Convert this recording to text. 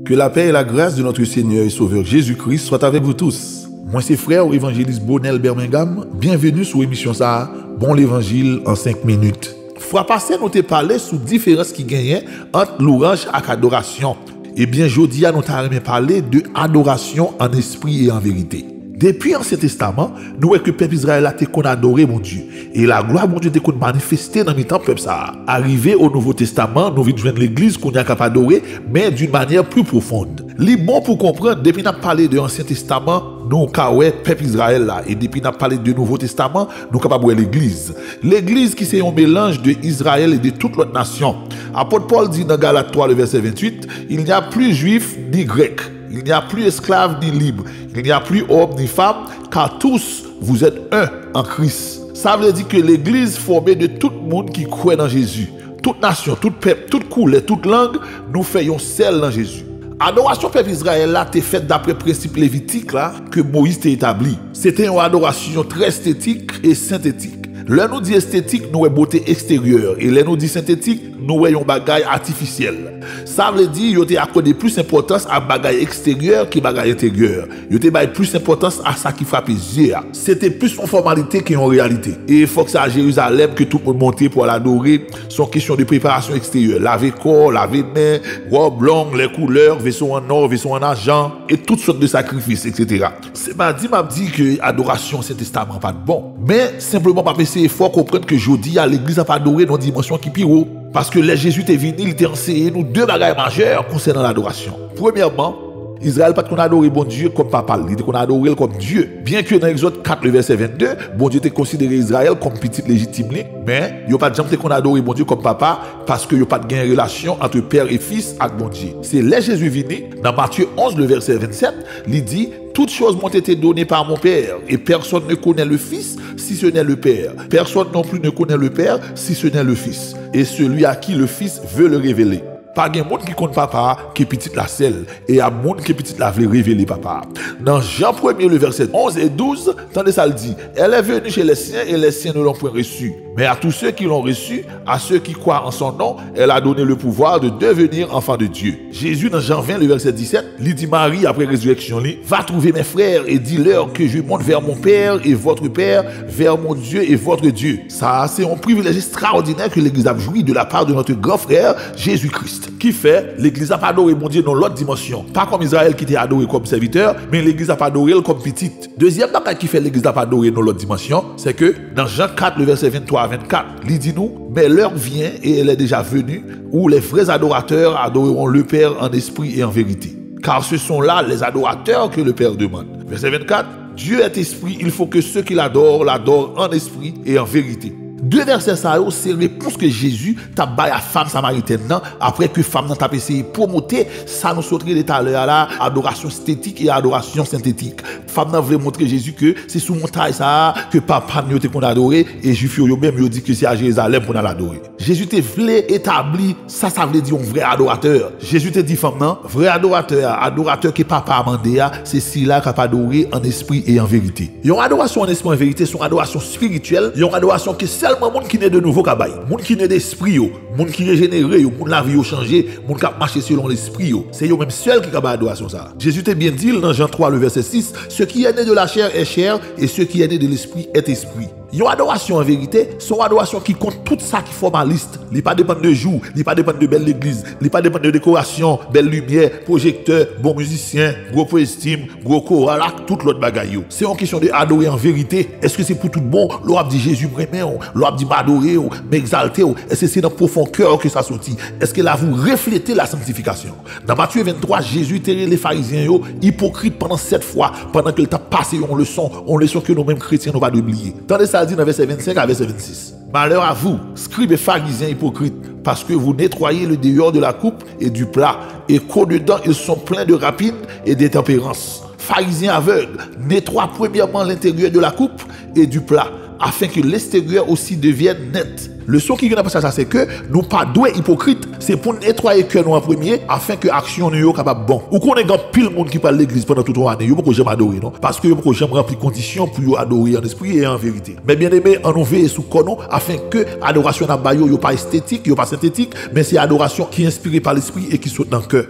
Que la paix et la grâce de notre Seigneur et Sauveur Jésus-Christ soient avec vous tous. Moi c'est frère évangéliste Bonel Birmingham. Bienvenue sur l'émission ça, Bon l'Évangile en 5 minutes. Fois passée, nous t'ai parlé sous différence qui gagnait entre louange et adoration. Eh bien, jeudi, nous t'avons parlé de adoration en esprit et en vérité. Depuis l'Ancien Testament, nous voyons que le peuple Israël a été adoré, mon Dieu. Et la gloire, mon Dieu, était manifestée dans le temps peuple ça. Arrivé au Nouveau Testament, nous venons de l'église qu'on a capable d'adorer, mais d'une manière plus profonde. C'est bon pour comprendre, depuis qu'on a parlé de l'Ancien Testament, nous avons le peuple Israël là. Et depuis qu'on a parlé du Nouveau Testament, nous sommes capables de voir l'église. L'église qui c'est un mélange de Israël et de toute l'autre nation. Apôtre Paul dit dans Galates 3, le verset 28, il n'y a plus juif ni grec. Il n'y a plus esclave ni libre. Il n'y a plus homme ni femme, car tous vous êtes un en Christ. Ça veut dire que l'église formée de tout le monde qui croit dans Jésus. Toute nation, tout peuple, toute couleur, toute langue, nous faisons celle dans Jésus. Adoration peuple Israël là, t'es faite d'après principe lévitique là, que Moïse t'a établi. C'était une adoration très esthétique et synthétique. Là nous dit esthétique, nous avons beauté extérieure. Et là nous dit synthétique, nous avons bagaille artificiel. Ça veut dire que vous avez accordé plus d'importance à bagaille extérieure que bagaille intérieure. Vous avez plus d'importance à ça qui frappe les yeux. C'était plus en formalité qu'en réalité. Et il faut que ça à Jérusalem que tout le monde monte pour l'adorer. C'est une question de préparation extérieure. Laver corps, laver mains, robe longue, les couleurs, vaisseau en or, vaisseau en argent, et toutes sortes de sacrifices, etc. C'est m'a dit que l'adoration, c'est testament pas de bon. Mais simplement, il faut comprendre que jeudi, l'église a pas adoré dans une dimension qui pire. Parce que les Jésus est venu, il t'a enseigné nous deux bagages majeurs concernant l'adoration. Premièrement, Israël pas qu'on adore bon Dieu comme papa, il dit qu'on adore comme Dieu. Bien que dans Exode 4 le verset 22, bon Dieu t'a considéré Israël comme petit légitime, mais il y a pas de jamais qu'on adore bon Dieu comme papa parce que il y a pas de gain relation entre père et fils avec bon Dieu. C'est les Jésus venu dans Matthieu 11 le verset 27, il dit toutes choses m'ont été données par mon Père, et personne ne connaît le Fils si ce n'est le Père. Personne non plus ne connaît le Père si ce n'est le Fils. Et celui à qui le Fils veut le révéler. Pas de monde qui compte papa qui est petit la selle, et à monde qui est petit la veut révéler papa. Dans Jean 1er, le verset 11 et 12, tandis ça le dit, elle est venue chez les siens et les siens ne l'ont point reçue. Mais à tous ceux qui l'ont reçu, à ceux qui croient en son nom, elle a donné le pouvoir de devenir enfants de Dieu. Jésus, dans Jean 20, le verset 17, lui dit Marie, après résurrection, va trouver mes frères et dis-leur que je monte vers mon Père et votre Père, vers mon Dieu et votre Dieu. Ça, c'est un privilège extraordinaire que l'Église a joui de la part de notre grand frère Jésus-Christ. Qui fait, l'Église a pas adoré mon Dieu dans l'autre dimension. Pas comme Israël qui était adoré comme serviteur, mais l'Église a pas adoré comme petite. Deuxième bagage qui fait l'Église a pas adoré dans l'autre dimension, c'est que dans Jean 4, le verset 23 à 24, il dit nous, mais l'heure vient et elle est déjà venue où les vrais adorateurs adoreront le Père en esprit et en vérité. Car ce sont là les adorateurs que le Père demande. Verset 24, Dieu est esprit, il faut que ceux qui l'adorent en esprit et en vérité. Deux versets ça c'est réponse que Jésus t'a baillé à femme samaritaine après que femme t'a essayé promoter ça nous sauterait tout à l'heure là adoration esthétique et adoration synthétique. Femme n'a voulu montrer Jésus que c'est sous montagne ça que papa nous était qu'on adorer et juif yo même yo dit que c'est à Jérusalem qu'on a l'adorer. Jésus te voulait établir ça veut dire un vrai adorateur. Jésus te dit femme non, vrai adorateur que papa a demandé c'est si là capable adorer en esprit et en vérité. Une adoration en esprit et en vérité c'est une adoration spirituelle, une adoration qui seulement monde qui naît de nouveau kabay, monde qui naît d'esprit monde qui régénéré monde la vie changé, monde qui marcher selon l'esprit c'est eux même seul qui kabay adoration ça. Jésus t'a bien dit dans Jean 3 le verset 6, ce qui est né de la chair est chair et ce qui est né de l'esprit est esprit. Une adoration en vérité, c'est une adoration qui compte tout ça qui forme la liste. Il pas dépend de jour, il pas dépend de belle église, il pas dépend de décoration, belle lumière, projecteur, bon musicien, gros estime, gros choral, toute l'autre bagaille. C'est une question de adorer en vérité. Est-ce que c'est pour tout bon? L'on dit Jésus vraiment, l'on dit m'adorer, m'exalter. Est-ce que c'est dans le profond cœur que ça sortit? Est-ce que là vous reflétez la sanctification? Dans Matthieu 23, Jésus était les pharisiens hypocrites pendant 7 fois, pendant que le temps passé on leçon que nous-mêmes chrétiens n'ont pas d'oublier. Ça dit dans verset 25 à verset 26. Malheur à vous, scribes et pharisiens hypocrites, parce que vous nettoyez le dehors de la coupe et du plat, et qu'au-dedans ils sont pleins de rapines et d'intempérance. Pharisiens aveugles, nettoient premièrement l'intérieur de la coupe et du plat, afin que l'extérieur aussi devienne net. Le son qui vient après ça, c'est que nous pas doués hypocrites, c'est pour nettoyer cœur nous en premier, afin que l'action nous soit capable bon. Ou qu'on ait pile monde qui parle de l'église pendant toute l'année, yo pas j'aime adorer non, parce que yo pas j'aime remplir conditions pour adorer en esprit et en vérité. Mais bien aimé, on nous veille sous konon afin que adoration n'a pas yo pas esthétique, yo pas synthétique, mais c'est adoration qui est inspirée par l'esprit et qui saute dans le cœur.